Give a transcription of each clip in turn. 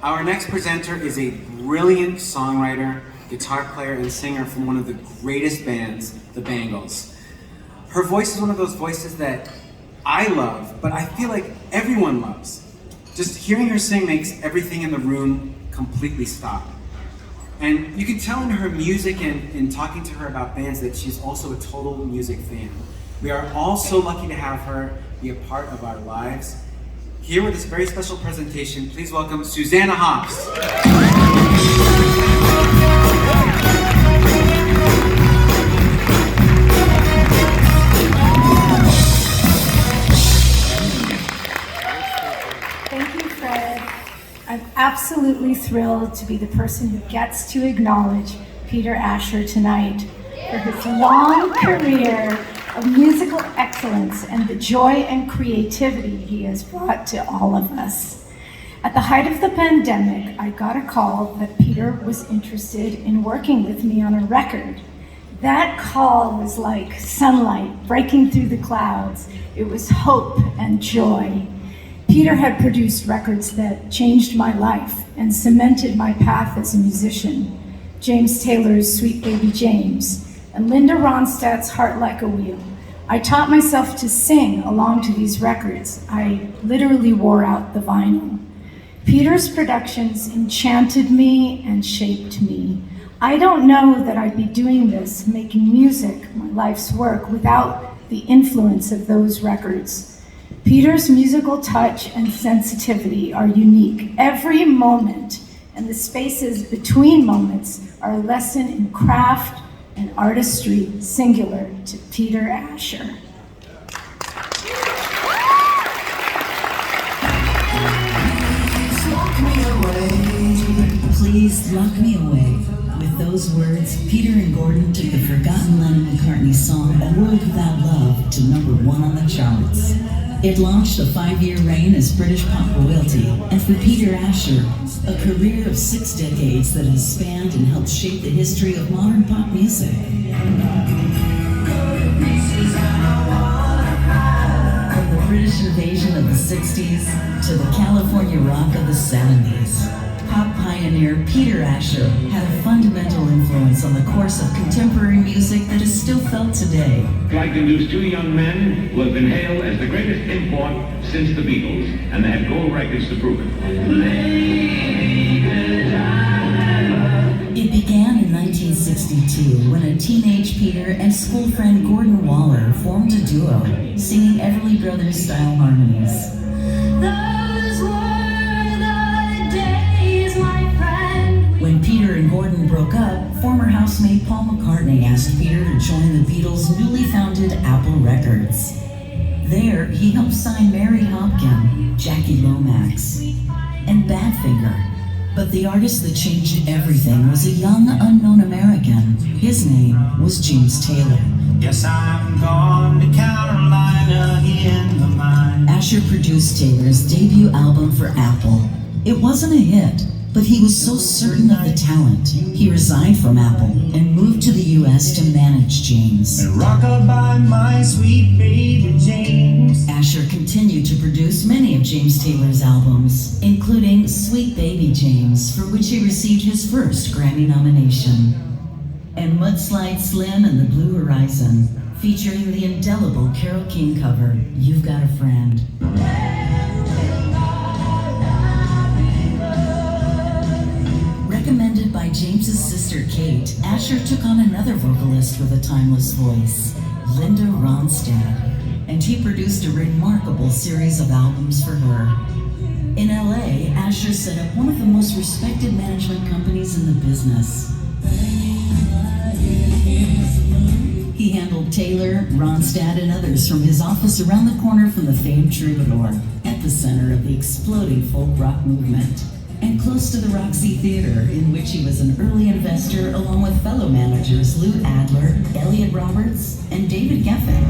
Our next presenter is a brilliant songwriter, guitar player, and singer from one of the greatest bands, the Bangles. Her voice is one of those voices that I love, but I feel like everyone loves. Just hearing her sing makes everything in the room completely stop. And you can tell in her music and in talking to her about bands that she's also a total music fan. We are all so lucky to have her be a part of our lives. Here with this very special presentation, please welcome Susanna Hoffs. Thank you, Fred. I'm absolutely thrilled to be the person who gets to acknowledge Peter Asher tonight for his long career of musical excellence and the joy and creativity he has brought to all of us. At the height of the pandemic, I got a call that Peter was interested in working with me on a record. That call was like sunlight breaking through the clouds. It was hope and joy. Peter had produced records that changed my life and cemented my path as a musician. James Taylor's Sweet Baby James, and Linda Ronstadt's Heart Like a Wheel. I taught myself to sing along to these records. I literally wore out the vinyl. Peter's productions enchanted me and shaped me. I don't know that I'd be doing this, making music, my life's work, without the influence of those records. Peter's musical touch and sensitivity are unique. Every moment and the spaces between moments are a lesson in craft and artistry, singular to Peter Asher. Please lock me away. With those words, Peter and Gordon took the forgotten Lennon-McCartney song A World Without Love to #1 on the charts. It launched a 5-year reign as British pop royalty, and for Peter Asher, a career of 6 decades that has spanned and helped shape the history of modern pop music. From the British invasion of the 60s to the California rock of the 70s, pop pioneer Peter Asher had a fundamental influence on the course of contemporary music that is still felt today. I'd like to introduce 2 young men who have been hailed as the greatest import since the Beatles, and they have gold records to prove it. It began in 1962 when a teenage Peter and school friend Gordon Waller formed a duo, singing Everly Brothers style harmonies. When Peter and Gordon broke up, former housemate Paul McCartney asked Peter to join the Beatles' newly founded Apple Records. There, he helped sign Mary Hopkin, Jackie Lomax, and Badfinger. But the artist that changed everything was a young, unknown American. His name was James Taylor. Yes, I'm going to Carolina in the mine. Asher produced Taylor's debut album for Apple. It wasn't a hit, but he was so certain of the talent, he resigned from Apple and moved to the US to manage James. And rockabye my sweet baby James. Asher continued to produce many of James Taylor's albums, including Sweet Baby James, for which he received his first Grammy nomination, and Mudslide Slim and the Blue Horizon, featuring the indelible Carole King cover, You've Got a Friend. Recommended by James's sister Kate, Asher took on another vocalist with a timeless voice, Linda Ronstadt, and he produced a remarkable series of albums for her. In LA, Asher set up one of the most respected management companies in the business. He handled Taylor, Ronstadt, and others from his office around the corner from the famed Troubadour, at the center of the exploding folk rock movement, and close to the Roxy Theater, in which he was an early investor along with fellow managers Lou Adler, Elliot Roberts, and David Geffen.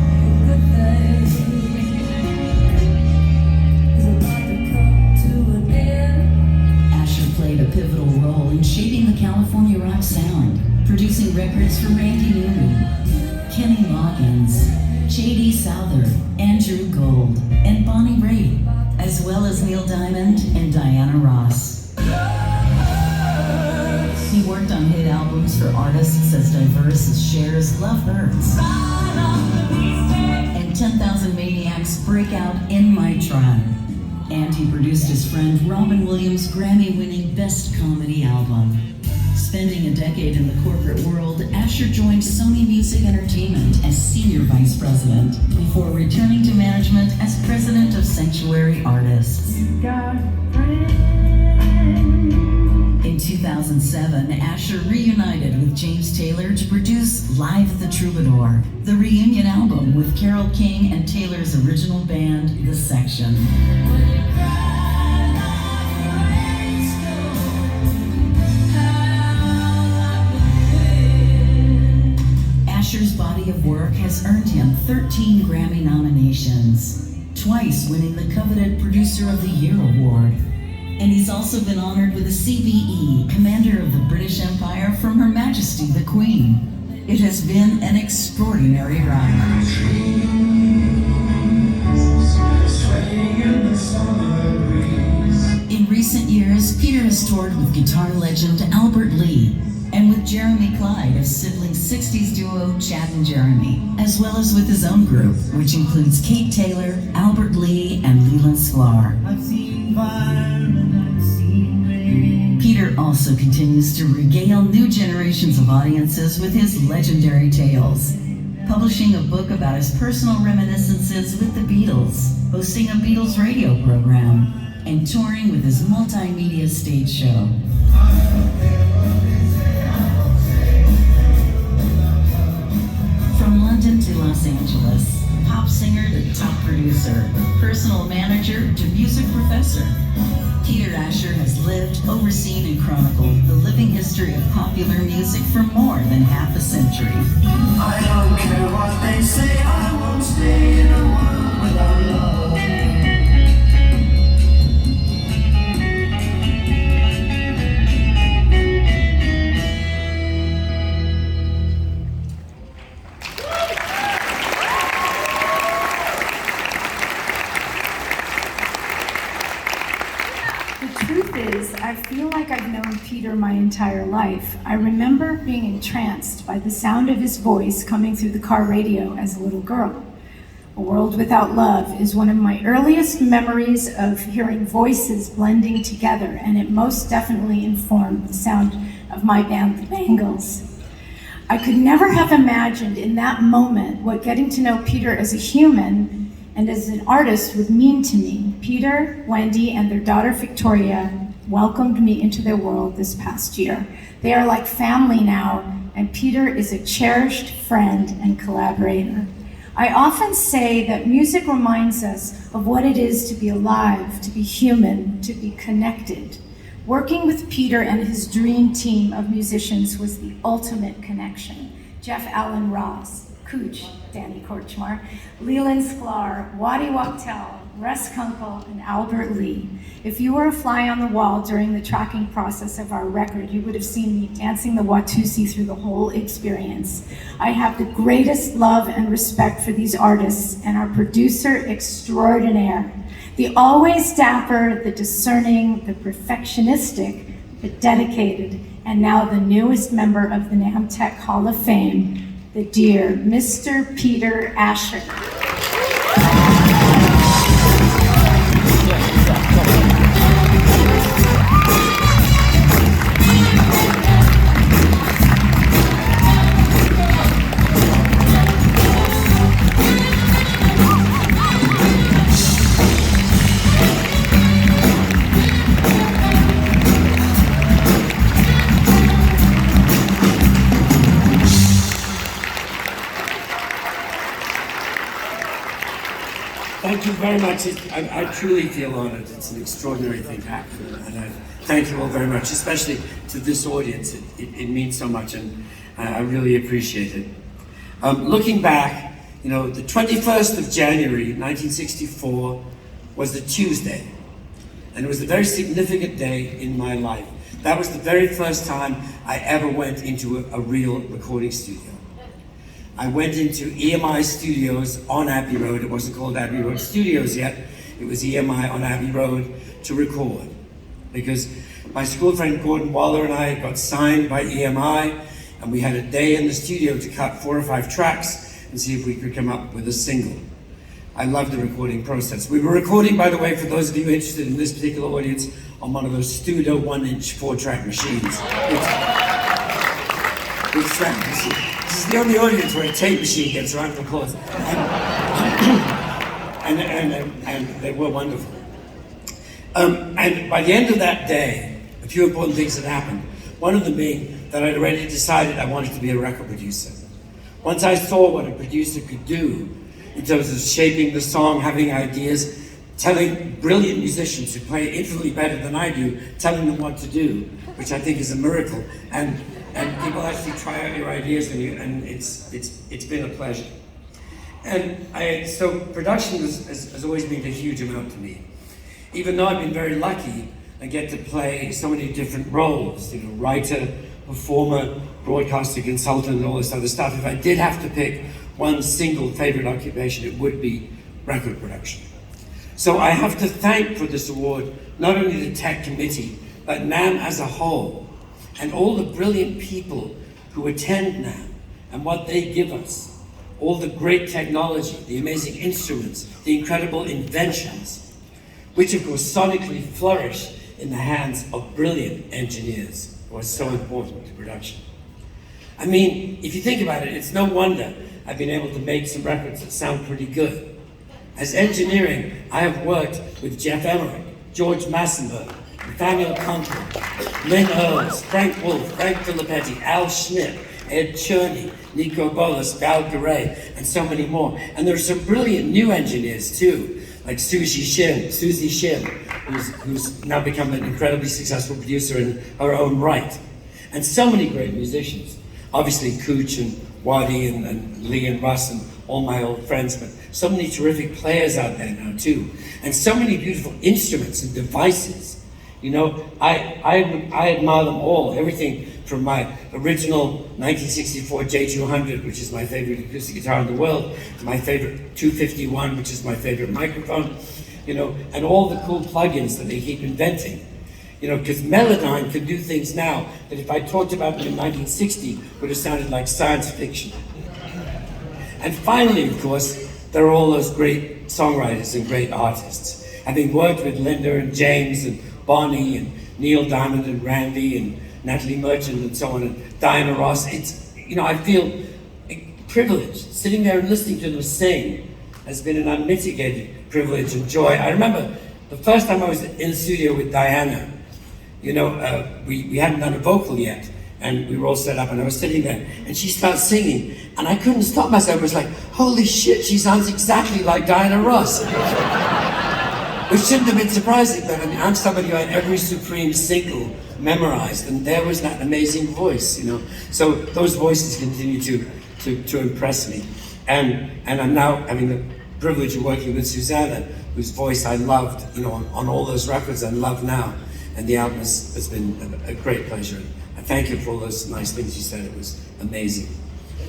Asher played a pivotal role in shaping the California rock sound, producing records for Randy Newman, Kenny Loggins, J.D. Souther, Andrew Gold, and Bonnie Raitt, as well as Neil Diamond and Diana Ross. on hit albums for artists as diverse as Cher's Love Hurts and 10,000 Maniacs' breakout In My Tribe. And he produced his friend Robin Williams' Grammy-winning Best Comedy album. Spending a decade in the corporate world, Asher joined Sony Music Entertainment as Senior Vice President before returning to management as President of Sanctuary Artists. In 2007, Asher reunited with James Taylor to produce Live at the Troubadour, the reunion album with Carole King and Taylor's original band, The Section. Asher's body of work has earned him 13 Grammy nominations, twice winning the coveted Producer of the Year award. And he's also been honored with a CBE, Commander of the British Empire from Her Majesty the Queen. It has been an extraordinary ride. In recent years, Peter has toured with guitar legend Albert Lee and with Jeremy Clyde of sibling 60s duo Chad and Jeremy, as well as with his own group, which includes Kate Taylor, Albert Lee, and Leland Sklar. Peter also continues to regale new generations of audiences with his legendary tales, publishing a book about his personal reminiscences with the Beatles, hosting a Beatles radio program, and touring with his multimedia stage show. From London to Los Angeles, pop singer to top producer, personal manager to music professor, Peter Asher has lived, overseen, and chronicled the living history of popular music for more than half a century. I don't care what they say, I won't stay in a world without love. I feel like I've known Peter my entire life. I remember being entranced by the sound of his voice coming through the car radio as a little girl. A World Without Love is one of my earliest memories of hearing voices blending together, and it most definitely informed the sound of my band, the Bangles. I could never have imagined in that moment what getting to know Peter as a human and as an artist would mean to me. Peter, Wendy, and their daughter Victoria welcomed me into their world this past year. They are like family now, and Peter is a cherished friend and collaborator. I often say that music reminds us of what it is to be alive, to be human, to be connected. Working with Peter and his dream team of musicians was the ultimate connection. Jeff Allen Ross, Cooch, Danny Korchmar, Leland Sklar, Waddy Wachtel, Russ Kunkel, and Albert Lee. If you were a fly on the wall during the tracking process of our record, you would have seen me dancing the Watusi through the whole experience. I have the greatest love and respect for these artists and our producer extraordinaire. The always dapper, the discerning, the perfectionistic, but dedicated, and now the newest member of the NAMM TEC Hall of Fame, the dear Mr. Peter Asher. Thank you very much. I truly feel honored. It's an extraordinary thing to happen, and I thank you all very much, especially to this audience. It means so much, and I really appreciate it. Looking back, you know, the 21st of January, 1964 was the Tuesday, and it was a very significant day in my life. That was the very first time I ever went into a real recording studio. I went into EMI Studios on Abbey Road. It wasn't called Abbey Road Studios yet. It was EMI on Abbey Road to record. because my school friend Gordon Waller and I got signed by EMI, and we had a day in the studio to cut 4 or 5 tracks and see if we could come up with a single. I love the recording process. We were recording, by the way, for those of you interested in this particular audience, on one of those Studio 1-inch 4-track machines. With friends. This is the only audience where a tape machine gets a round of applause. And they were wonderful. And by the end of that day, a few important things had happened. One of them being that I'd already decided I wanted to be a record producer. Once I saw what a producer could do in terms of shaping the song, having ideas, telling brilliant musicians who play infinitely better than I do, telling them what to do, which I think is a miracle. And people actually try out your ideas, and it's been a pleasure. And so production has always been a huge amount to me. Even though I've been very lucky, I get to play so many different roles, writer, performer, broadcaster, consultant, and all this other stuff. If I did have to pick one single favorite occupation, it would be record production. So I have to thank for this award, not only the TEC committee, but NAMM as a whole, and all the brilliant people who attend NAMM and what they give us. All the great technology, the amazing instruments, the incredible inventions, which of course sonically flourish in the hands of brilliant engineers who are so important to production. I mean, if you think about it, it's no wonder I've been able to make some records that sound pretty good. As engineering, I have worked with Jeff Emmerich, George Massenburg, Nathaniel Conklin, Lynn Earls, Frank Wolf, Frank Filippetti, Al Schmidt, Ed Cherney, Nico Bolas, Val Garay, and so many more. And there are some brilliant new engineers too, like Susie Shim, who's now become an incredibly successful producer in her own right. And so many great musicians. Obviously Cooch and Waddy and Lee and Russ and all my old friends, but so many terrific players out there now too. And so many beautiful instruments and devices. I admire them all. Everything from my original 1964 J200, which is my favorite acoustic guitar in the world, to my favorite 251, which is my favorite microphone, and all the cool plugins that they keep inventing. Because Melodyne can do things now that if I talked about them in 1960 would have sounded like science fiction. And finally, of course, there are all those great songwriters and great artists. Having worked with Linda and James and Bonnie and Neil Diamond and Randy and Natalie Merchant and so on, and Diana Ross, I feel privileged. Sitting there and listening to them sing has been an unmitigated privilege and joy. I remember the first time I was in the studio with Diana, we hadn't done a vocal yet, and we were all set up, and I was sitting there, and she started singing, and I couldn't stop myself. It was like, holy shit, she sounds exactly like Diana Ross. Which shouldn't have been surprising, but I'm somebody who had every Supreme single memorized, and there was that amazing voice, So those voices continue to impress me. And I'm now having the privilege of working with Susanna, whose voice I loved, on all those records I love now. And the album has been a great pleasure. I thank you for all those nice things you said. It was amazing.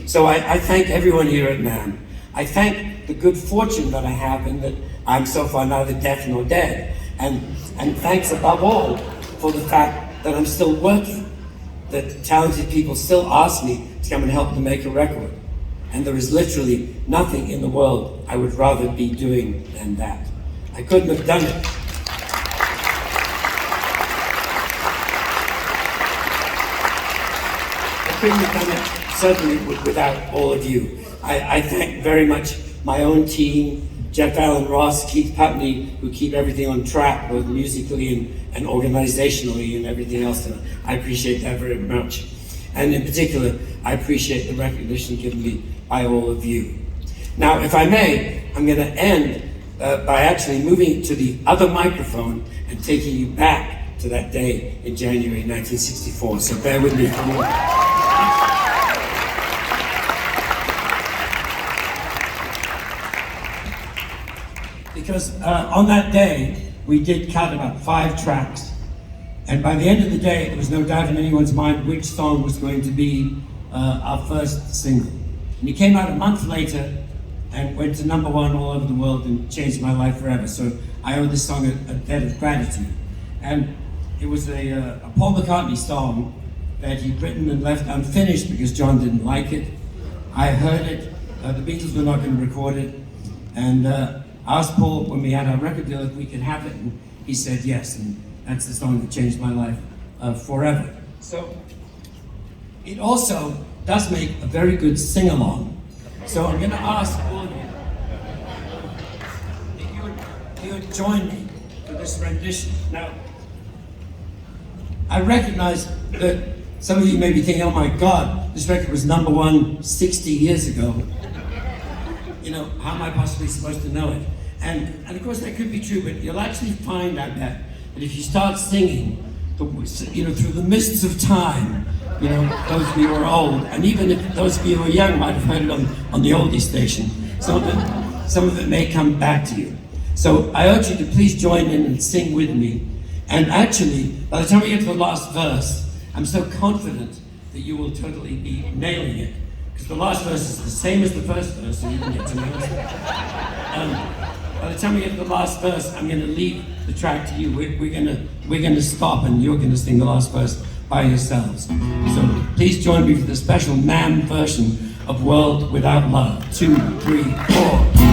So I thank everyone here at NAMM. I thank the good fortune that I have in that I'm so far neither deaf nor dead. And thanks above all for the fact that I'm still working, that talented people still ask me to come and help them make a record. And there is literally nothing in the world I would rather be doing than that. I couldn't have done it. I couldn't have done it, certainly, without all of you. I thank very much my own team, Jeff Allen Ross, Keith Putney, who keep everything on track, both musically and organizationally and everything else. And I appreciate that very much. And in particular, I appreciate the recognition given me by all of you. Now, if I may, I'm going to end by actually moving to the other microphone and taking you back to that day in January 1964. So bear with me for a moment. Because on that day, we did cut about 5 tracks. And by the end of the day, there was no doubt in anyone's mind which song was going to be our first single. And it came out a month later and went to #1 all over the world and changed my life forever. So I owe this song a debt of gratitude. And It was a Paul McCartney song that he'd written and left unfinished because John didn't like it. I heard it. The Beatles were not going to record it, and I asked Paul when we had our record deal if we could have it, and he said yes, and that's the song that changed my life forever. So it also does make a very good sing-along. So I'm going to ask all of you if you would join me for this rendition. Now, I recognize that some of you may be thinking, oh my God, this record was #1 60 years ago. You know, how am I possibly supposed to know it? And of course that could be true, but you'll actually find, I bet, that if you start singing, through the mists of time, those of you who are old, and even if those of you who are young might have heard it on the oldie station, some of it may come back to you. So I urge you to please join in and sing with me. And actually, by the time we get to the last verse, I'm so confident that you will totally be nailing it, because the last verse is the same as the first verse, so you can get to know it. By the time we get to the last verse, I'm going to leave the track to you. We're going to stop, and you're going to sing the last verse by yourselves. So please join me for the special NAMM version of World Without Love. 2, 3, 4.